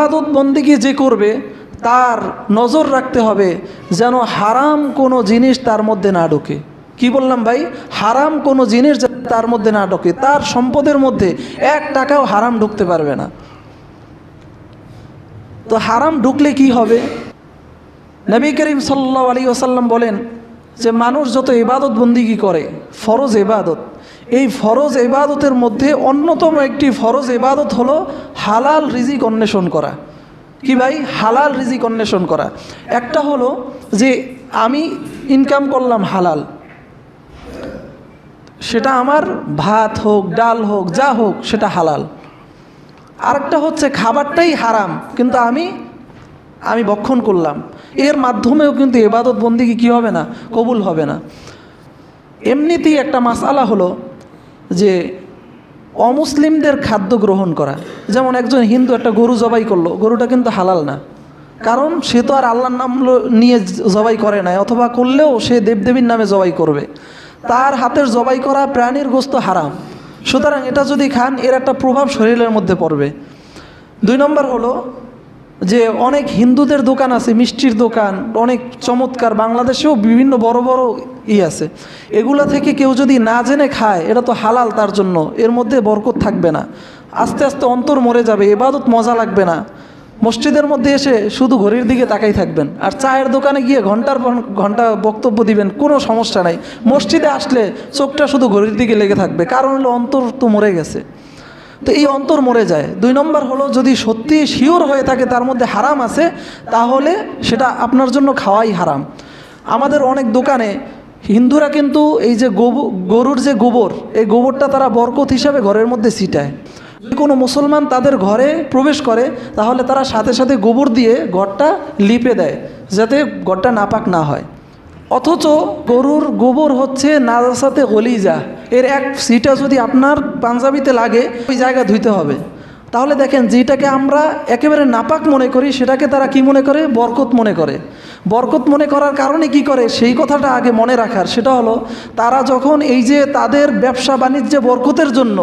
ইবাদত বন্দেগী যে করবে তার নজর রাখতে হবে যেন হারাম কোনো জিনিস তার মধ্যে না ঢোকে। কি বললাম ভাই? হারাম কোনো জিনিস তার মধ্যে না ঢোকে, তার সম্পদের মধ্যে 1 টাকাও হারাম ঢুকতে পারবে না। তো হারাম ঢুকলে কি হবে? নবী করিম সাল্লাল্লাহু আলাইহি ওয়াসাল্লাম বলেন যে মানুষ যত ইবাদত বন্দেগী করে, ফরজ ইবাদত, এই ফরজ ইবাদতের মধ্যে অন্যতম একটি ফরজ ইবাদত হলো হালাল রিজিক অন্বেষণ করা। কি ভাই? হালাল রিজিক অন্বেষণ করা। একটা হলো যে আমি ইনকাম করলাম হালাল, সেটা আমার ভাত হোক, ডাল হোক, যা হোক সেটা হালাল। আরেকটা হচ্ছে খাবারটাই হারাম কিন্তু আমি ভক্ষণ করলাম, এর মাধ্যমেও কিন্তু ইবাদত বন্দেগী কী হবে না? কবুল হবে না। এমনিতেই একটা মাসআলা হলো যে অমুসলিমদের খাদ্য গ্রহণ করা। যেমন একজন হিন্দু একটা গরু জবাই করলো, গরুটা কিন্তু হালাল না, কারণ সে তো আর আল্লাহর নাম নিয়ে জবাই করে নাই, অথবা করলেও সে দেবদেবীর নামে জবাই করবে। তার হাতের জবাই করা প্রাণীর গোশত হারাম, সুতরাং এটা যদি খান এর একটা প্রভাব শরীরের মধ্যে পড়বে। 2 নম্বর হলো যে অনেক হিন্দুদের দোকান আছে, মিষ্টির দোকান অনেক চমৎকার, বাংলাদেশেও বিভিন্ন বড় বড় আছে, এগুলা থেকে কেউ যদি না জেনে খায় এটা তো হালাল তার জন্য, এর মধ্যে বরকত থাকবে না, আস্তে আস্তে অন্তর মরে যাবে, ইবাদত মজা লাগবে না। মসজিদের মধ্যে এসে শুধু ঘড়ির দিকে তাকাই থাকবেন, আর চায়ের দোকানে গিয়ে ঘন্টার পর ঘন্টা বক্তব্য দিবেন, কোনো সমস্যা নাই। মসজিদে আসলে চোখটা শুধু ঘড়ির দিকে লেগে থাকবে, কারণ হলো অন্তর তো মরে গেছে। তো এই অন্তর মরে যায়। 2 নম্বর হলো যদি সত্যি শিওর হয়ে থাকে তার মধ্যে হারাম আছে, তাহলে সেটা আপনার জন্য খাওয়াই হারাম। আমাদের অনেক দোকানে হিন্দুরা কিন্তু এই যে গরুর যে গোবর, এই গোবরটা তারা বরকত হিসাবে ঘরের মধ্যে ছিটায়। যদি কোনো মুসলমান তাদের ঘরে প্রবেশ করে তাহলে তারা সাথে সাথে গোবর দিয়ে ঘরটা লিপে দেয় যাতে ঘরটা নাপাক না হয়। অথচ গরুর গোবর হচ্ছে নাজাসাতে গলিজা, এর 1 সিটা যদি আপনার পাঞ্জাবিতে লাগে ওই জায়গা ধুইতে হবে। তাহলে দেখেন যেটাকে আমরা একেবারে নাপাক মনে করি সেটাকে তারা কি মনে করে? বরকত মনে করে। বরকত মনে করার কারণে কি করে সেই কথাটা আগে মনে রাখার, সেটা হলো তারা যখন এই যে তাদের ব্যবসা বাণিজ্যে বরকতের জন্য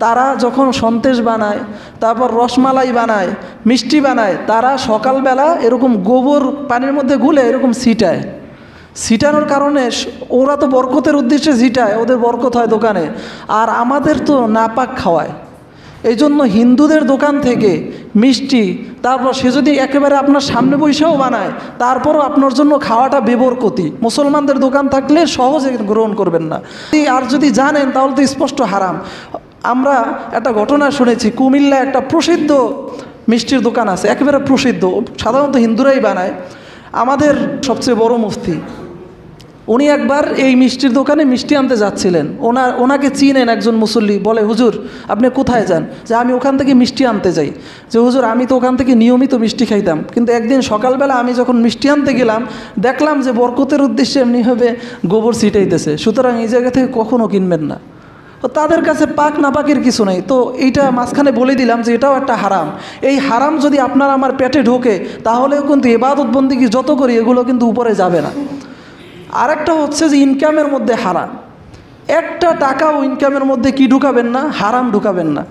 তারা যখন সন্দেশ বানায়, তারপর রসমালাই বানায়, মিষ্টি বানায়, তারা সকালবেলা এরকম গোবর পানির মধ্যে গুলে এরকম ছিটায়। ছিটানোর কারণে ওরা তো বরকতের উদ্দেশ্যে ছিটায়, ওদের বরকত হয় দোকানে, আর আমাদের তো নাপাক খাওয়ায়। এই জন্য হিন্দুদের দোকান থেকে মিষ্টি, তারপর সে যদি একেবারে আপনার সামনে বৈশাও বানায় তারপরও আপনার জন্য খাওয়াটা বেবরকতি। মুসলমানদের দোকান থাকলে সহজে গ্রহণ করবেন না, আর যদি জানেন তাহলে তো স্পষ্ট হারাম। আমরা একটা ঘটনা শুনেছি, কুমিল্লা একটা প্রসিদ্ধ মিষ্টির দোকান আছে, একেবারে প্রসিদ্ধ, সাধারণত হিন্দুরাই বানায়। আমাদের সবচেয়ে বড় মুফতি উনি একবার এই মিষ্টির দোকানে মিষ্টি আনতে যাচ্ছিলেন। ওনাকে চিনেন একজন মুসল্লি, বলে হুজুর আপনি কোথায় যান? যে আমি ওখান থেকে মিষ্টি আনতে যাই। যে হুজুর আমি তো ওখান থেকে নিয়মিত মিষ্টি খাইতাম, কিন্তু একদিন সকালবেলা আমি যখন মিষ্টি আনতে গেলাম দেখলাম যে বরকতের উদ্দেশ্যে এমনিভাবে গোবর ছিটাইতেছে, সুতরাং এই জায়গা থেকে কখনও কিনবেন না। তো তাদের কাছে পাক না পাকের কিছু নেই। তো এইটা মাঝখানে বলে দিলাম যে এটাও একটা হারাম। এই হারাম যদি আপনার আমার পেটে ঢোকে তাহলেও কিন্তু ইবাদত বন্দেগী যত করি এগুলো কিন্তু উপরে যাবে না। আরেকটা হচ্ছে যে ইনকামের মধ্যে হারাম, 1 টাকাও ইনকামের মধ্যে কি ঢুকাবেন না? হারাম ঢুকাবেন না।